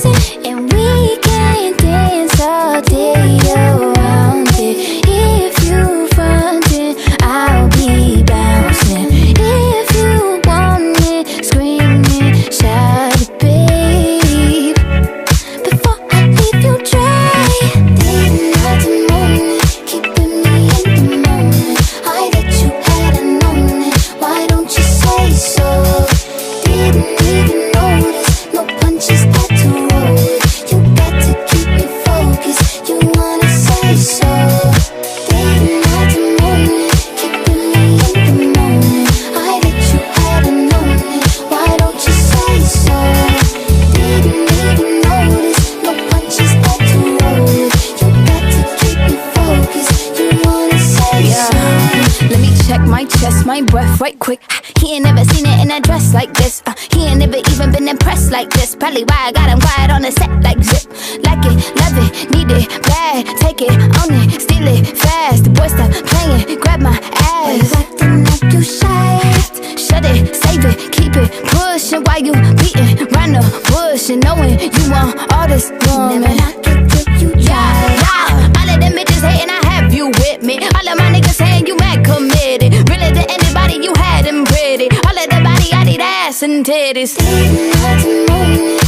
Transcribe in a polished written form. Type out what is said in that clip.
And we can dance all day around it. If you frontin', I'll be bouncing. If you want it, screaming, shout it, babe. Before I leave you dry, day and night and morning, keeping me in the moment. I that you hadn't known it, why don't you say so? Didn't even notice, no punches had to roll it. You got to keep me focused, you wanna say so. Day and night and morning, keeping me in the moment. I that you hadn't known it, why don't you say so? Didn't even notice, no punches had to roll it. You got to keep me focused, you wanna say so. Let me check my chest, my breath right quick. He ain't never seen it in a dress like this. He ain't never even been impressed like this. Probably why I got him quiet on the set like zip. Like it, love it, need it, bad. Take it, own it, steal it, fast. The boy stop playing, grab my Why you ass. acting like you shy? Shut it, save it, keep it pushing. While you beating round the bush and knowing you want all this woman. Never knock it till you try. Yeah, all of them bitches hating, I have you with me. All of my niggas saying you mad committed. Really to anybody, you had them pretty. All of the body, I need ass and titties. Day and night and morning,